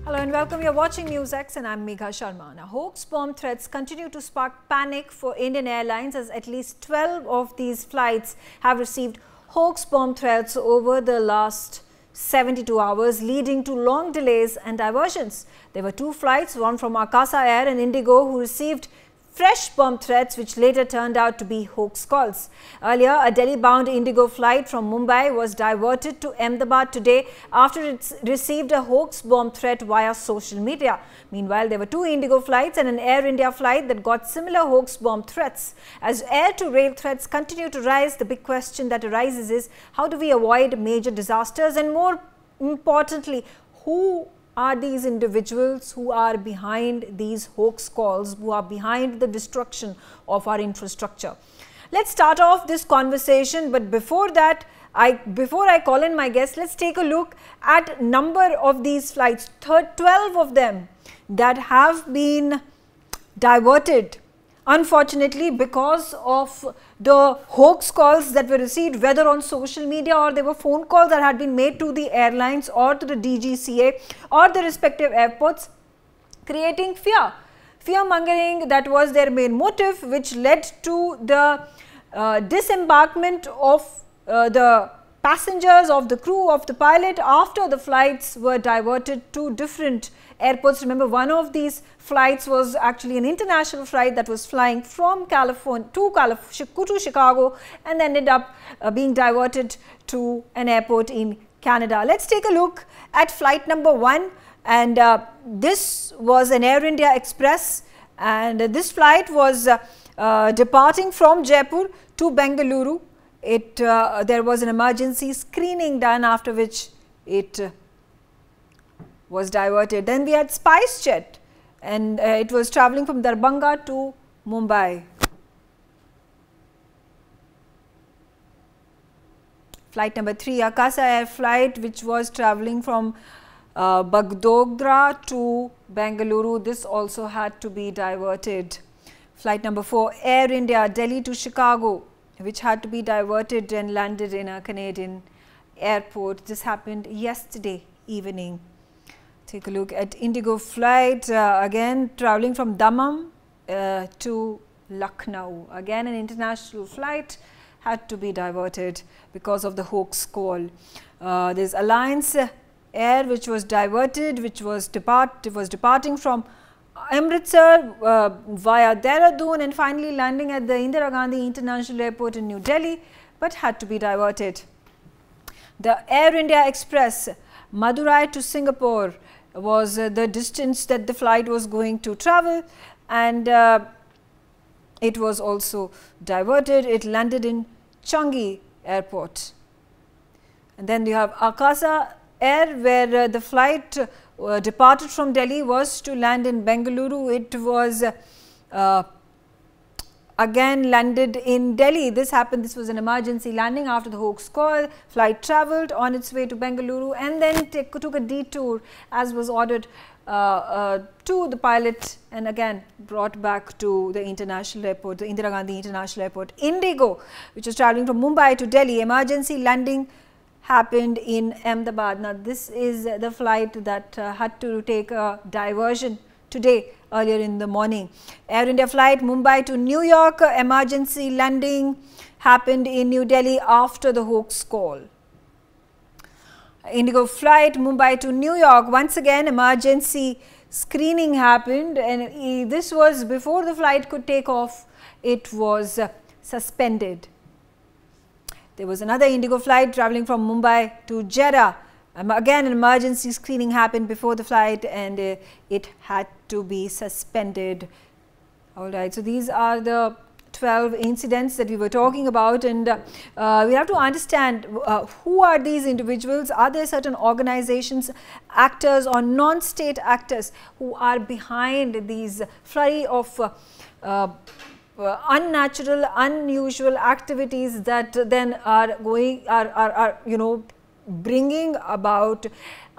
Hello and welcome. You're watching NewsX and I'm Megha Sharma. Now, hoax bomb threats continue to spark panic for Indian Airlines as at least 12 of these flights have received hoax bomb threats over the last 72 hours, leading to long delays and diversions. There were two flights, one from Akasa Air and Indigo, who received fresh bomb threats which later turned out to be hoax calls. Earlier, a Delhi-bound Indigo flight from Mumbai was diverted to Ahmedabad today after it received a hoax bomb threat via social media. Meanwhile, there were two Indigo flights and an Air India flight that got similar hoax bomb threats. As air-to-rail threats continue to rise, the big question that arises is how do we avoid major disasters, and more importantly, who are these individuals who are behind these hoax calls, who are behind the destruction of our infrastructure. Let's start off this conversation, but before that, before I call in my guests, let's take a look at number of these flights, 12 of them that have been diverted, unfortunately, because of the hoax calls that were received, whether on social media or there were phone calls that had been made to the airlines or to the DGCA or the respective airports, creating fear. Fear-mongering, that was their main motive, which led to the disembarkment of the passengers, of the crew, of the pilot after the flights were diverted to different airports. Remember, one of these flights was actually an international flight that was flying from California to Chicago and ended up being diverted to an airport in Canada. Let's take a look at flight number 1, and this was an Air India Express, and this flight was departing from Jaipur to Bengaluru. There was an emergency screening done, after which it was diverted. Then we had SpiceJet, and it was traveling from Darbhanga to Mumbai. Flight number 3, Akasa Air flight, which was traveling from Bagdogra to Bengaluru. This also had to be diverted. Flight number 4, Air India, Delhi to Chicago, which had to be diverted and landed in a Canadian airport. This happened yesterday evening. Take a look at Indigo flight, again traveling from Dammam to Lucknow. Again, an international flight had to be diverted because of the hoax call. There's Alliance Air, which was diverted, which was departing from Amritsar via Dehradun and finally landing at the Indira Gandhi International Airport in New Delhi, but had to be diverted. The Air India Express, Madurai to Singapore, was the distance that the flight was going to travel, and it was also diverted. It landed in Changi Airport. And then you have Akasa Air, where the flight departed from Delhi was to land in Bengaluru. It was again landed in Delhi. This was an emergency landing after the hoax call. Flight travelled on its way to Bengaluru and then took a detour as was ordered to the pilot, and again brought back to the international airport, the Indira Gandhi International Airport. Indigo, which was travelling from Mumbai to Delhi, emergency landing happened in Ahmedabad. Now, this is the flight that had to take a diversion today earlier in the morning. Air India flight Mumbai to New York, emergency landing happened in New Delhi after the hoax call. Indigo flight Mumbai to New York, once again emergency screening happened, and this was before the flight could take off. It was suspended. There was another Indigo flight travelling from Mumbai to Jeddah. Again, an emergency screening happened before the flight and it had to be suspended. All right, so these are the 12 incidents that we were talking about, and we have to understand who are these individuals. Are there certain organizations, actors or non-state actors who are behind these flurry of unnatural, unusual activities that then are bringing about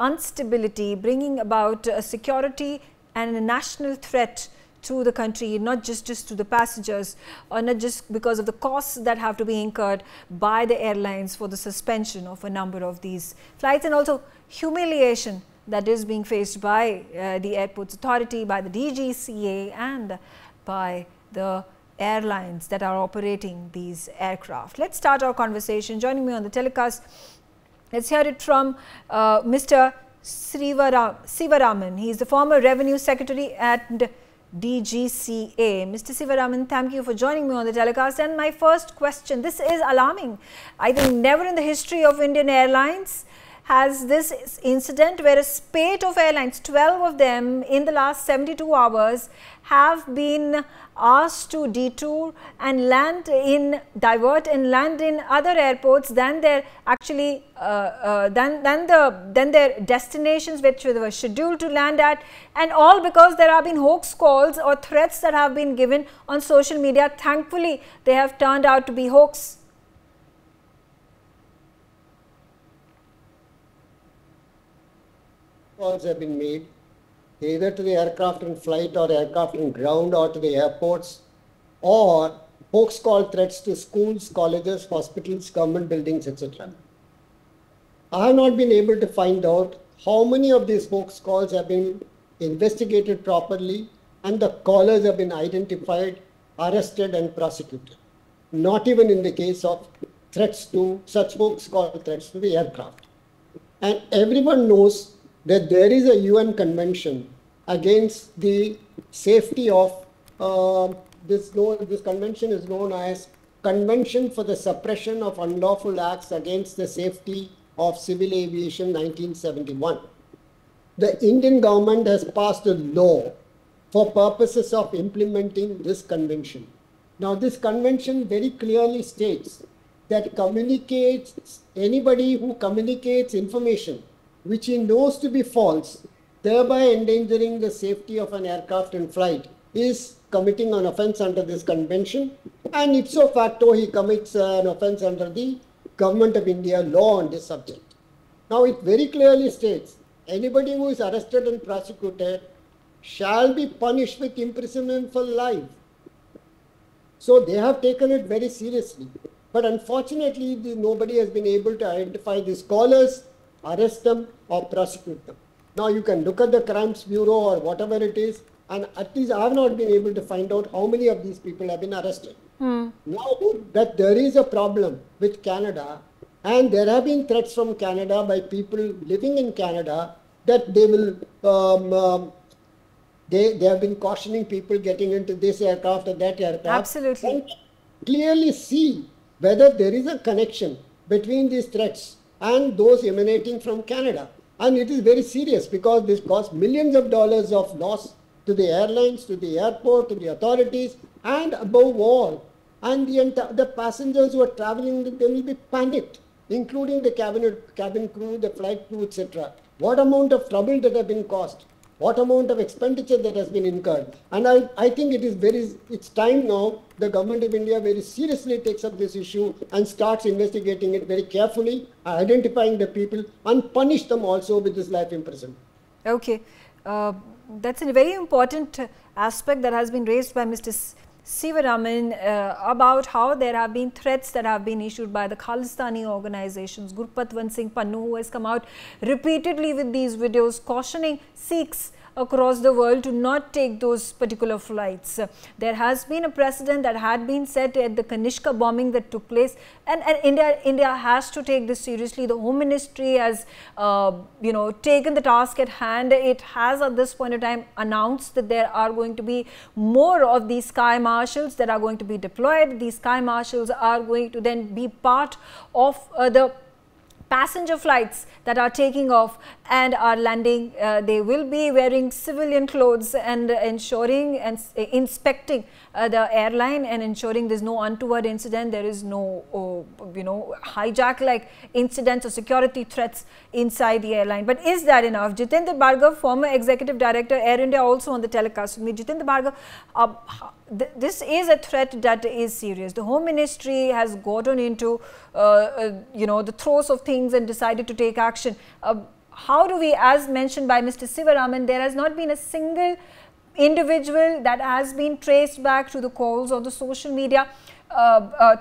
instability, bringing about security and a national threat to the country, not just to the passengers, or not just because of the costs that have to be incurred by the airlines for the suspension of a number of these flights, and also humiliation that is being faced by the Airports Authority, by the DGCA and by the airlines that are operating these aircraft. Let's start our conversation. Joining me on the telecast, let's hear it from Mr. Sivaraman. He is the former Revenue Secretary at DGCA. Mr. Sivaraman, thank you for joining me on the telecast. And my first question, this is alarming. I think never in the history of Indian Airlines has this incident where a spate of airlines, 12 of them in the last 72 hours, have been asked to detour and divert and land in other airports than their actually than their destinations which they were scheduled to land at, and all because there have been hoax calls or threats that have been given on social media. Thankfully, they have turned out to be hoax. Calls have been made either to the aircraft in flight or aircraft in ground or to the airports, or hoax call threats to schools, colleges, hospitals, government buildings, etc. I have not been able to find out how many of these hoax calls have been investigated properly and the callers have been identified, arrested and prosecuted. Not even in the case of threats to such hoax call threats to the aircraft. And everyone knows that there is a UN convention against the safety of this convention is known as Convention for the Suppression of Unlawful Acts Against the Safety of Civil Aviation 1971. The Indian government has passed a law for purposes of implementing this convention. Now this convention very clearly states that anybody who communicates information which he knows to be false, thereby endangering the safety of an aircraft in flight, is committing an offence under this convention, and ipso facto he commits an offence under the Government of India law on this subject. Now it very clearly states anybody who is arrested and prosecuted shall be punished with imprisonment for life. So they have taken it very seriously, but unfortunately nobody has been able to identify these callers, arrest them or prosecute them. Now you can look at the Crimes Bureau or whatever it is, and at least I have not been able to find out how many of these people have been arrested. Now that there is a problem with Canada, and there have been threats from Canada by people living in Canada that they will they have been cautioning people getting into this aircraft or that aircraft. Absolutely. And clearly see whether there is a connection between these threats and those emanating from Canada. And it is very serious because this costs millions of dollars of loss to the airlines, to the airport, to the authorities, and above all, and the passengers who are traveling, they will be panicked, including the cabin crew, the flight crew, etc. What amount of trouble that have been caused, what amount of expenditure that has been incurred. And I think it's time now the Government of India very seriously takes up this issue and starts investigating it very carefully, identifying the people and punish them also with this life imprisonment. Okay. That's a very important aspect that has been raised by Mr. Sivaraman about how there have been threats that have been issued by the Khalistani organizations. Gurpatwant Singh Pannu, who has come out repeatedly with these videos cautioning Sikhs across the world to not take those particular flights. There has been a precedent that had been set at the Kanishka bombing that took place, and India has to take this seriously. The Home Ministry has taken the task at hand. It has at this point in time announced that there are going to be more of these sky marshals that are going to be deployed. These sky marshals are going to then be part of the passenger flights that are taking off and are landing. They will be wearing civilian clothes and ensuring and inspecting the airline and ensuring there is no untoward incident, there is no hijack like incidents or security threats inside the airline. But is that enough? Jitendra Bhargav, former Executive Director, Air India, also on the telecast with me. Jitendra Bhargav, this is a threat that is serious. The Home Ministry has gotten into the throes of things and decided to take action. How do we, as mentioned by Mr. Sivaraman, there has not been a single individual that has been traced back to the calls or the social media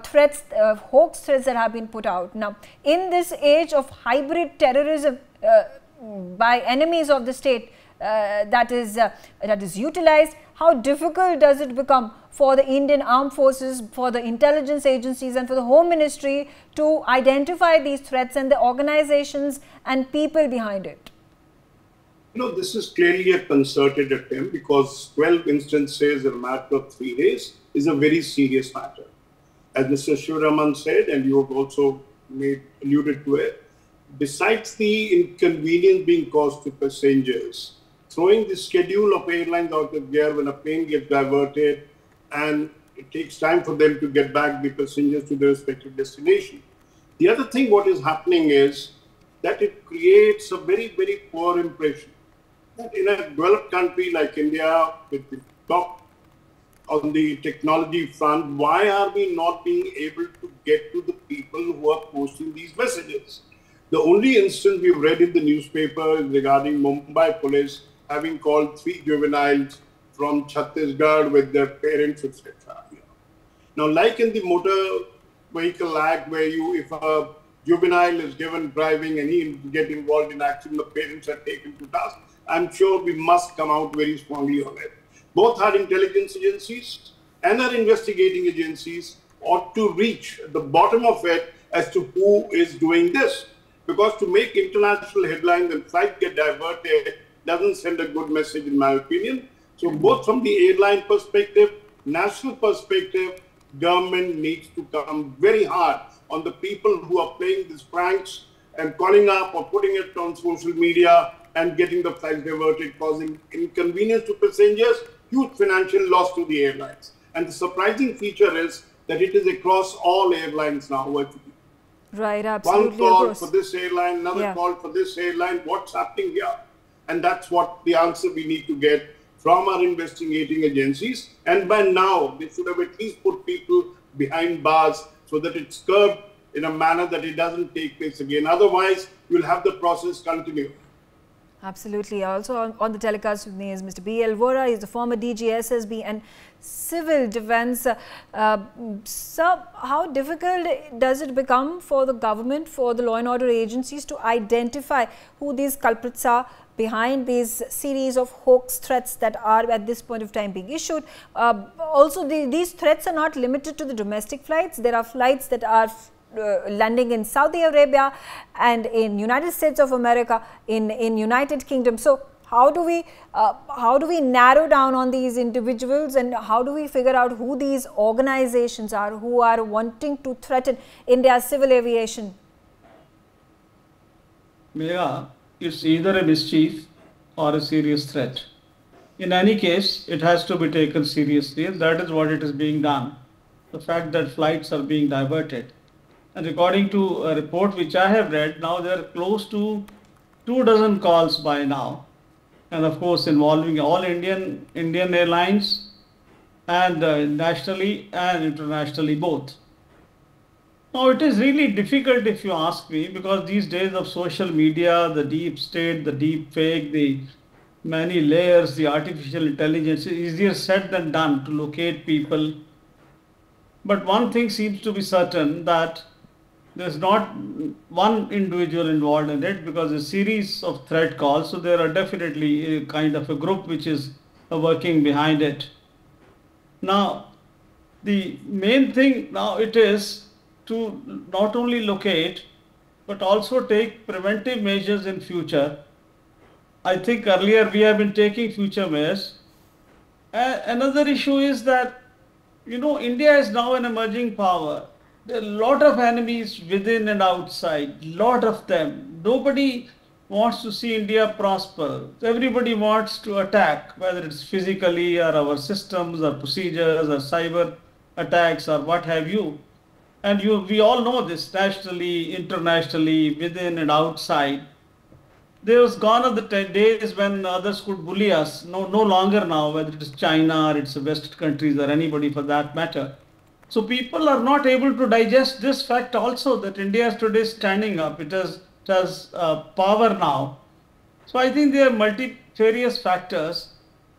threats, hoax threats that have been put out. Now, in this age of hybrid terrorism, by enemies of the state that is utilized, how difficult does it become for the Indian armed forces, for the intelligence agencies and for the Home Ministry to identify these threats and the organizations and people behind it? This is clearly a concerted attempt, because 12 instances in a matter of 3 days is a very serious matter. As Mr. Shivaraman said, and you have also alluded to it, besides the inconvenience being caused to passengers, throwing the schedule of airlines out of gear when a plane gets diverted and it takes time for them to get back the passengers to their respective destination. The other thing what is happening is that it creates a very, very poor impression that in a developed country like India, with the top on the technology front, why are we not being able to get to the people who are posting these messages? The only instance we've read in the newspaper is regarding Mumbai police having called 3 juveniles from Chhattisgarh with their parents, etc. Now, like in the Motor Vehicle Act, where if a juvenile is given driving and he get involved in accident, the parents are taken to task, I'm sure we must come out very strongly on it. Both our intelligence agencies and our investigating agencies ought to reach the bottom of it as to who is doing this. Because to make international headlines and flights get diverted doesn't send a good message, in my opinion. So both from the airline perspective, national perspective, government needs to come very hard on the people who are playing these pranks and calling up or putting it on social media and getting the flights diverted, causing inconvenience to passengers, huge financial loss to the airlines. And the surprising feature is that it is across all airlines now. Right, absolutely. One call for this airline, another call for this airline. What's happening here? And that's what the answer we need to get from our investigating agencies. And by now, they should have at least put people behind bars so that it's curbed in a manner that it doesn't take place again. Otherwise, you'll have the process continue. Absolutely. Also on the telecast with me is Mr. B.L. Vora. He is the former DG SSB and Civil Defence. Sir, how difficult does it become for the government, for the law and order agencies to identify who these culprits are behind these series of hoax threats that are at this point of time being issued? Also, these threats are not limited to the domestic flights. There are flights that are landing in Saudi Arabia and in United States of America, in United Kingdom. So how do we narrow down on these individuals, and how do we figure out who these organizations are who are wanting to threaten India's civil aviation? Megha, it's either a mischief or a serious threat. In any case, it has to be taken seriously, and that is what it is being done. The fact that flights are being diverted. And according to a report which I have read, now there are close to 24 calls by now. And of course, involving all Indian airlines and nationally and internationally both. Now, it is really difficult if you ask me, because these days of social media, the deep state, the deep fake, the many layers, the artificial intelligence, is easier said than done to locate people. But one thing seems to be certain, that there's not one individual involved in it, because a series of threat calls. So there are definitely a kind of a group which is working behind it. Now, the main thing now it is to not only locate, but also take preventive measures in future. I think earlier we have been taking future measures. Another issue is that, India is now an emerging power. There are a lot of enemies within and outside, lot of them. Nobody wants to see India prosper. Everybody wants to attack, whether it's physically or our systems or procedures or cyber attacks or what have you. And we all know this nationally, internationally, within and outside. There was gone are the days when others could bully us. No longer now, whether it is China or it's the West countries or anybody for that matter. So people are not able to digest this fact also, that India is today standing up. It has power now. So I think there are multifarious factors.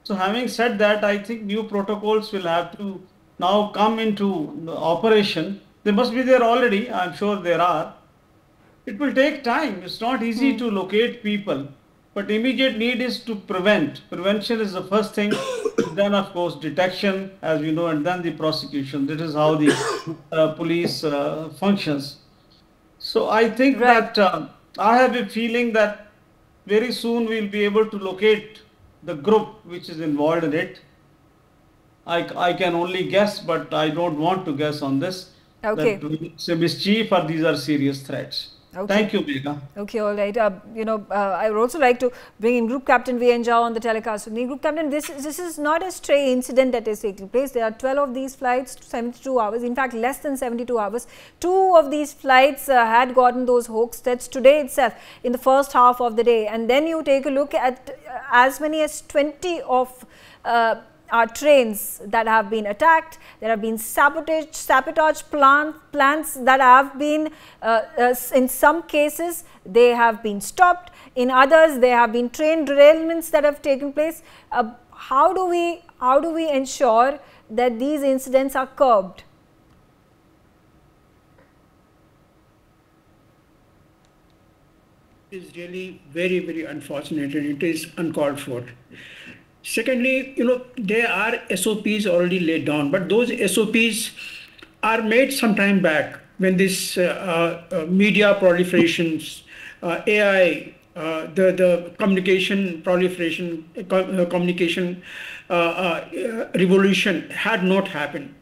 So having said that, I think new protocols will have to now come into operation. They must be there already. I'm sure there are. It will take time. It's not easy to locate people, but immediate need is to prevent. Prevention is the first thing. Then, of course, detection, as we know, and then the prosecution. That is how the police functions. So I think Right. that I have a feeling that very soon we'll be able to locate the group which is involved in it. I can only guess, but I don't want to guess on this. Okay. That it's a mischief or these are serious threats. Okay. Thank you, Megha. Okay, all right. I would also like to bring in Group Captain VN Jha on the telecast with me. Group Captain, this is not a stray incident that is taking place. There are 12 of these flights, 72 hours, in fact, less than 72 hours. 2 of these flights had gotten those hoax threats today itself in the first half of the day. And then you take a look at as many as 20 of our trains that have been attacked. There have been sabotage plans that have been, in some cases, they have been stopped. In others, there have been train derailments that have taken place. How do we ensure that these incidents are curbed? It is really very, very unfortunate, and it is uncalled for. Secondly, there are SOPs already laid down, but those SOPs are made some time back when this media proliferations, AI, the communication proliferation, communication revolution had not happened.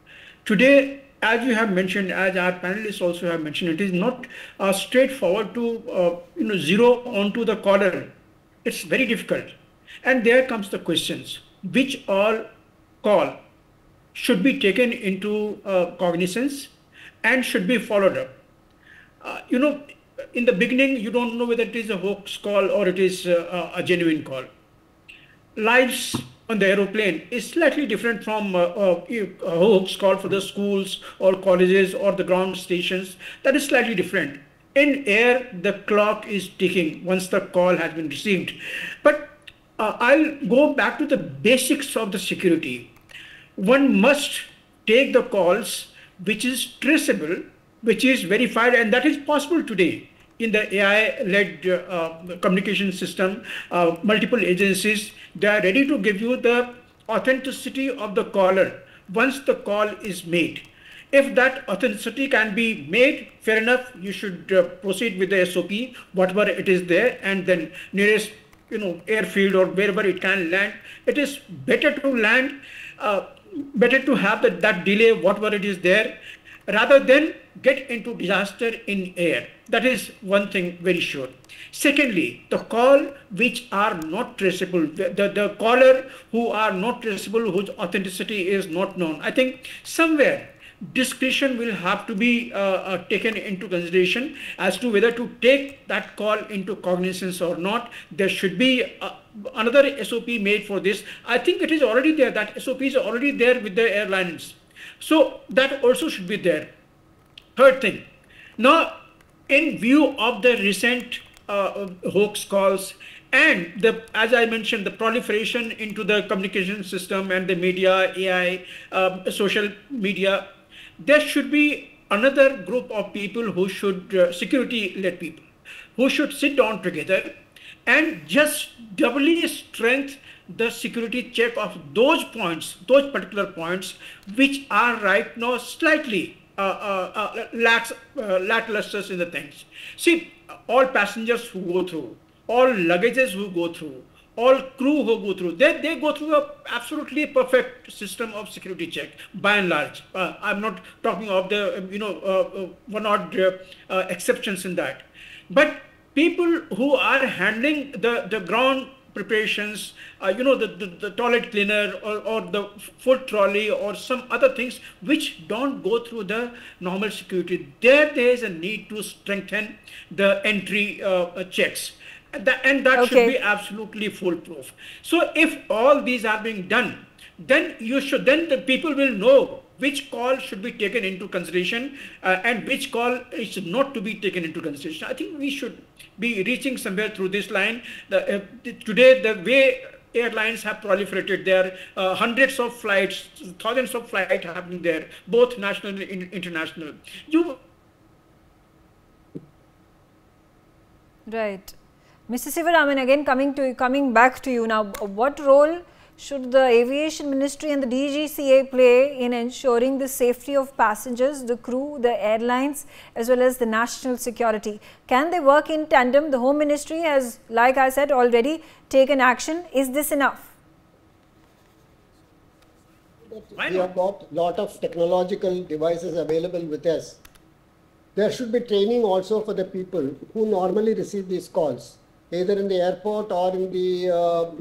Today, as you have mentioned, as our panelists also have mentioned, it is not straightforward to zero onto the caller. It's very difficult. And there comes the questions, which all call should be taken into cognizance and should be followed up. In the beginning, you don't know whether it is a hoax call or it is a genuine call. Lives on the aeroplane is slightly different from a hoax call for the schools or colleges or the ground stations. That is slightly different. In air, the clock is ticking once the call has been received. But I'll go back to the basics of the security. One must take the calls which is traceable, which is verified, and that is possible today in the AI-led communication system. Multiple agencies, they are ready to give you the authenticity of the caller once the call is made. If that authenticity can be made, fair enough, you should proceed with the SOP, whatever it is there, and then nearest airfield or wherever it can land. It is better to land, better to have that delay, whatever it is there, rather than get into disaster in air. That is one thing very sure. Secondly, the call which are not traceable, the caller who are not traceable, whose authenticity is not known. I think somewhere discretion will have to be taken into consideration as to whether to take that call into cognizance or not. There should be another SOP made for this. I think it is already there. That SOP is already there with the airlines. So that also should be there. Third thing, now in view of the recent hoax calls and as I mentioned, the proliferation into the communication system and the media, AI, social media, there should be another group of people who should, security-led people, who should sit down together and just doubly strengthen the security check of those points, those particular points, which are right now slightly lackluster in the things. See, all passengers who go through, all luggages who go through, all crew who go through, they go through a absolutely perfect system of security check by and large. I'm not talking of the one odd exceptions in that, but people who are handling the ground preparations, the toilet cleaner or the food trolley or some other things which don't go through the normal security, there is a need to strengthen the entry checks. And that should be absolutely foolproof. So if all these are being done, then the people will know which call should be taken into consideration and which call is not to be taken into consideration. I think we should be reaching somewhere through this line. Today, the way airlines have proliferated, there are hundreds of flights, thousands of flights happening there, both national and international. Right. Mr. Sivaraman, again coming back to you now, what role should the Aviation Ministry and the DGCA play in ensuring the safety of passengers, the crew, the airlines, as well as the national security? Can they work in tandem? The Home Ministry has, like I said, already taken action. Is this enough? We have got a lot of technological devices available with us. There should be training also for the people who normally receive these calls, either in the airport or in the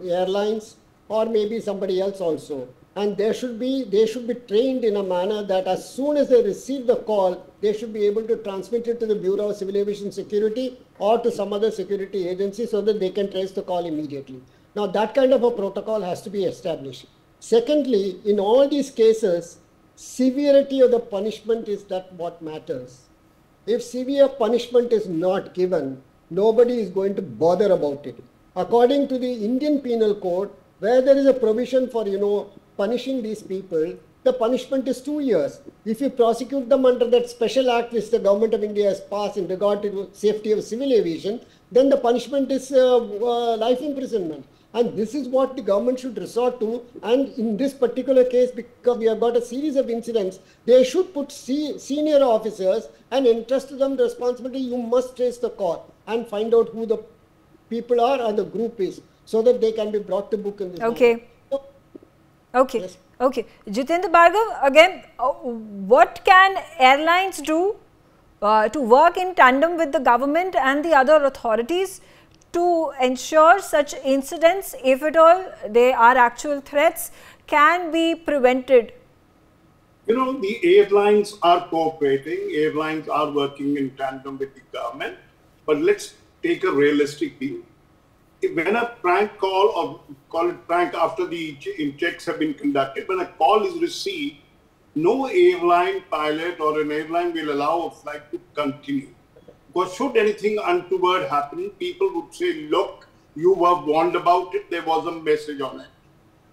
airlines, or maybe somebody else also. And they should be trained in a manner that as soon as they receive the call, they should be able to transmit it to the Bureau of Civil Aviation Security or to some other security agency so that they can trace the call immediately. Now that kind of a protocol has to be established. Secondly, in all these cases, severity of the punishment is that what matters. If severe punishment is not given, nobody is going to bother about it. According to the Indian Penal Code, where there is a provision for, punishing these people, the punishment is 2 years. If you prosecute them under that special act which the Government of India has passed in regard to safety of civil aviation, then the punishment is life imprisonment. And this is what the government should resort to. And in this particular case, because we have got a series of incidents, they should put senior officers and entrust them the responsibility. You must trace the call and find out who the people are and the group is, so that they can be brought to book in this. Okay. So, okay. yes. Okay. Jitendra Bhargav, again, what can airlines do to work in tandem with the government and the other authorities to ensure such incidents, if at all they are actual threats, can be prevented? The airlines are cooperating, airlines are working in tandem with the government, but let's take a realistic view. When a prank call, or call it prank after the checks have been conducted, when a call is received, no airline pilot or an airline will allow a flight to continue. Because should anything untoward happen, people would say, look, you were warned about it, there was a message on it.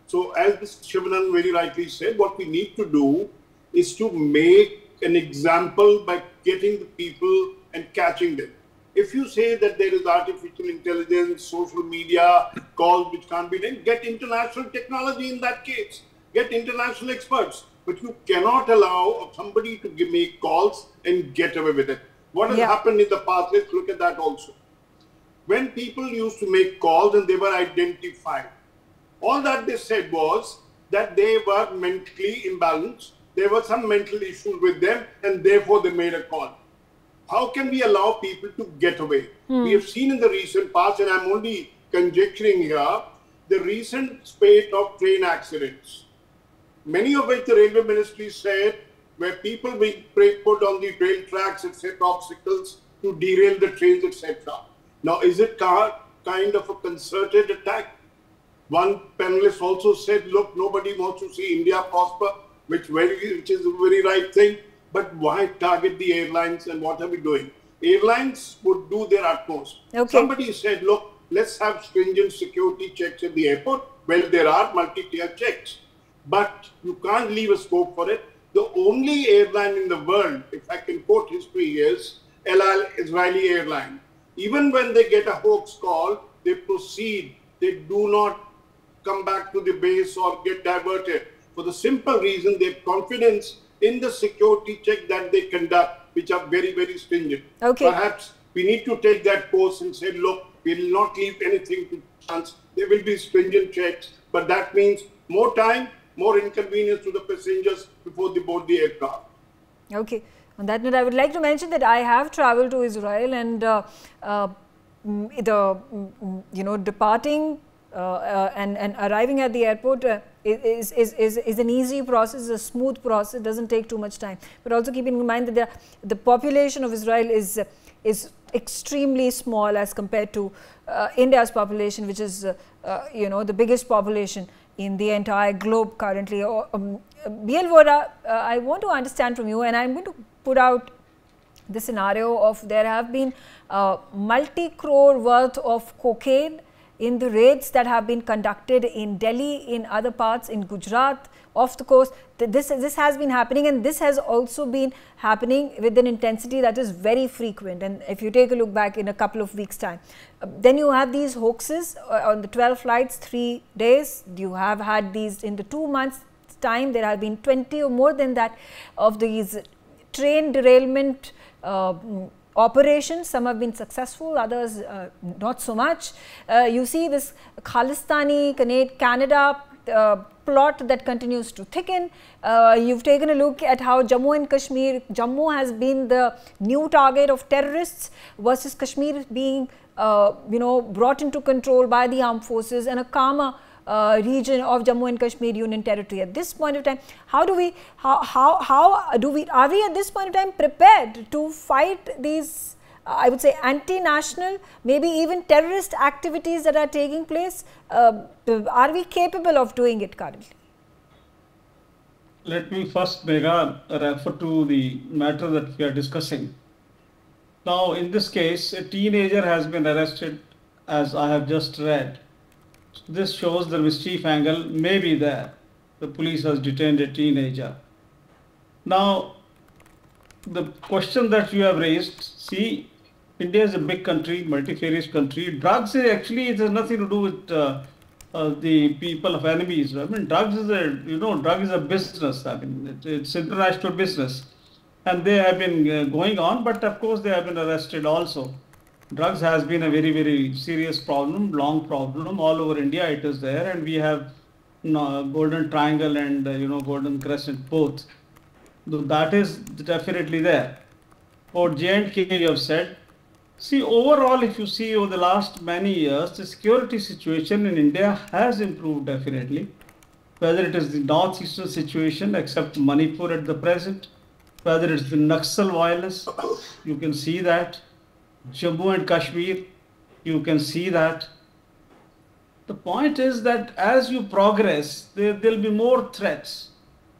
So as Mr. Shivanan very rightly said, what we need to do is to make an example by getting the people and catching them. If you say that there is artificial intelligence, social media, calls which can't be done, get international technology in that case. Get international experts. But you cannot allow somebody to make calls and get away with it. What has happened in the past, let's look at that also. When people used to make calls and they were identified, all that they said was that they were mentally imbalanced. There were some mental issues with them and therefore they made a call. How can we allow people to get away? We have seen in the recent past, and I'm only conjecturing here, the recent spate of train accidents, many of which the Railway Ministry said where people being put on the rail tracks, etc., obstacles to derail the trains, etc. Now, is it kind of a concerted attack? One panelist also said, look, nobody wants to see India prosper, which is a very right thing. But why target the airlines, and what are we doing? Airlines would do their utmost. Okay. Somebody said, look, let's have stringent security checks at the airport. Well, there are multi-tier checks, but you can't leave a scope for it. The only airline in the world, if I can quote history, is El Al Israeli airline. Even when they get a hoax call, they proceed. They do not come back to the base or get diverted. For the simple reason, they have confidence in the security check that they conduct, which are very, very stringent. Okay. Perhaps we need to take that course and say, look, we will not leave anything to chance. There will be stringent checks, but that means more time, more inconvenience to the passengers before they board the aircraft. Okay. On that note, I would like to mention that I have traveled to Israel, and departing and arriving at the airport is an easy process, a smooth process, doesn't take too much time. But also keeping in mind that the population of Israel is extremely small as compared to India's population, which is the biggest population in the entire globe currently. B.L. Vora, I want to understand from you, and I'm going to put out the scenario of there have been multi-crore worth of cocaine in the raids that have been conducted in Delhi, in other parts, in Gujarat, off the coast. This has been happening, and this has also been happening with an intensity that is very frequent. And if you take a look back in a couple of weeks' time, then you have these hoaxes on the 12 flights, 3 days. You have had these in the 2 months' time. There have been 20 or more than that of these train derailment operations. Some have been successful, others not so much. You see this Khalistani Canada plot that continues to thicken. You've taken a look at how Jammu and Kashmir, Jammu has been the new target of terrorists versus Kashmir being brought into control by the armed forces and a calmer region of Jammu and Kashmir Union Territory. At this point of time, are we at this point of time prepared to fight these, I would say, anti-national, maybe even terrorist activities that are taking place? Are we capable of doing it currently? Let me first, Megha, refer to the matter that we are discussing. Now, in this case, a teenager has been arrested, as I have just read. This shows the mischief angle may be there. The police has detained a teenager. Now, the question that you have raised, see, India is a big country, multifarious country. Drugs actually, it has nothing to do with the people of enemies. I mean, drugs is drug is a business. I mean, it's international business, and they have been going on. But of course, they have been arrested also. Drugs has been a very, very serious problem, long problem all over India. It is there, and we have Golden Triangle and Golden Crescent both. So that is definitely there. For J&K, you have said. See, overall, if you see over the last many years, the security situation in India has improved definitely. Whether it is the northeastern situation, except Manipur at the present, whether it's the Naxal violence, you can see that. Jammu and Kashmir, you can see that. The point is that as you progress, there will be more threats.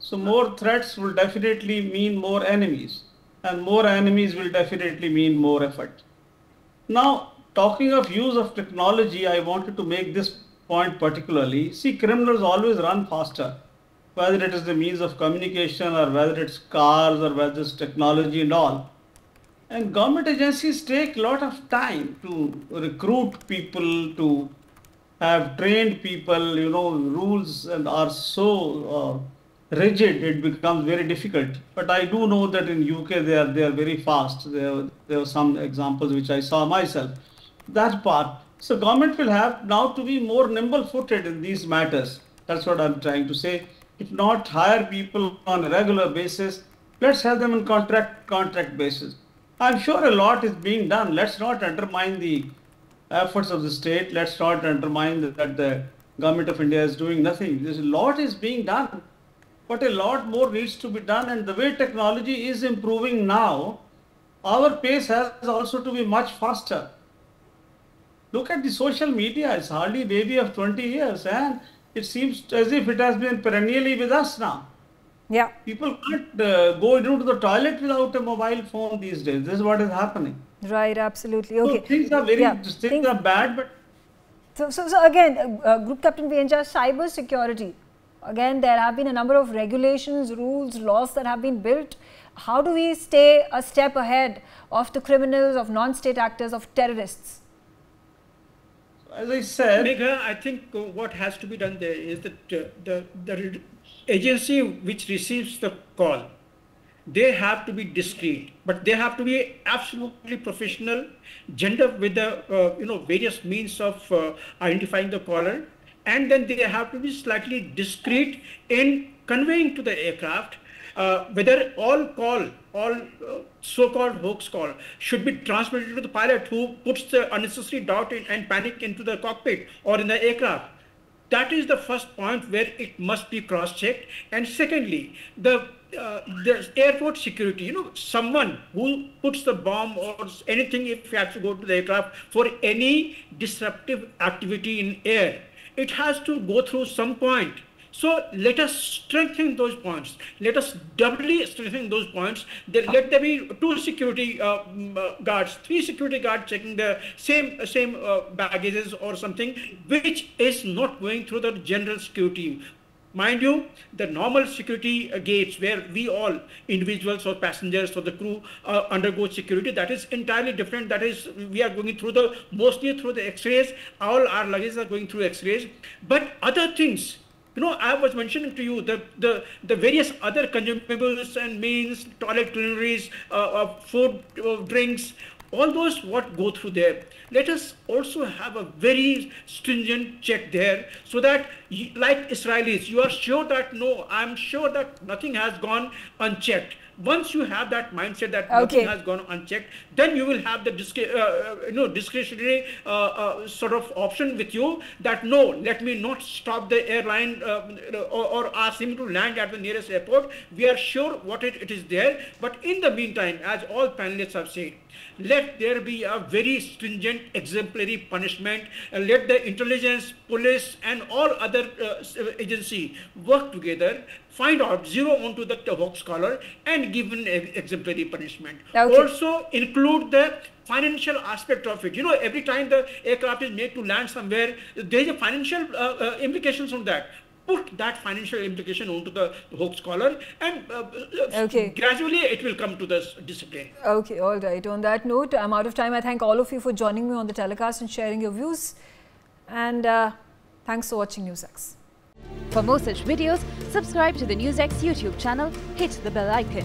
So more threats will definitely mean more enemies, and more enemies will definitely mean more effort. Now, talking of use of technology, I wanted to make this point particularly. See, criminals always run faster, whether it is the means of communication or whether it's cars or whether it's technology and all. And government agencies take a lot of time to recruit people, to have trained people, rules and are so rigid, it becomes very difficult. But I do know that in UK they are very fast. There were some examples which I saw myself. That part. So government will have now to be more nimble-footed in these matters. That's what I'm trying to say. If not, hire people on a regular basis. Let's have them on contract basis. I'm sure a lot is being done. Let's not undermine the efforts of the state. Let's not undermine that the government of India is doing nothing. There's a lot is being done, but a lot more needs to be done. And the way technology is improving now, our pace has also to be much faster. Look at the social media. It's hardly a baby of 20 years, and it seems as if it has been perennially with us now. Yeah. People can't go into the toilet without a mobile phone these days. This is what is happening. Right, absolutely. Okay. So things are things are bad, but so again, Group Captain Vyenja, cyber security. Again, there have been a number of regulations, rules, laws that have been built. How do we stay a step ahead of the criminals, of non-state actors, of terrorists? As I said, Megha, I think what has to be done there is that the agency which receives the call, they have to be discreet, but they have to be absolutely professional, gender with the various means of identifying the caller, and then they have to be slightly discreet in conveying to the aircraft whether all so-called hoax call should be transmitted to the pilot who puts the unnecessary doubt and panic into the cockpit or in the aircraft. That is the first point where it must be cross-checked. And secondly, the airport security, someone who puts the bomb or anything, if you have to go to the aircraft for any disruptive activity in air, it has to go through some point. So let us strengthen those points. Let us doubly strengthen those points. Let there be 2 security guards, 3 security guards checking the same baggages or something, which is not going through the general security. Mind you, the normal security gates where we all, individuals or passengers or the crew, undergo security, that is entirely different. That is, we are going through mostly through the X-rays. All our luggage are going through X-rays. But other things, I was mentioning to you the various other consumables and means, toilet cleaners, food, drinks, all those what go through there. Let us also have a very stringent check there, so that like Israelis, you are sure that no, I'm sure that nothing has gone unchecked. Once you have that mindset that nothing has gone unchecked, then you will have the discretionary sort of option with you that no, let me not stop the airline or ask him to land at the nearest airport. We are sure what it is there. But in the meantime, as all panelists have said, let there be a very stringent exemplary punishment, and let the intelligence, police and all other agency work together, find out, zero onto the hoax caller and give an exemplary punishment. Also include the financial aspect of it. Every time the aircraft is made to land somewhere, there is a financial implications on that. Put that financial implication onto the hoax caller, and gradually it will come to this discipline. Okay, all right. On that note, I'm out of time. I thank all of you for joining me on the telecast and sharing your views. And thanks for watching NewsX. For more such videos, subscribe to the NewsX YouTube channel, hit the bell icon.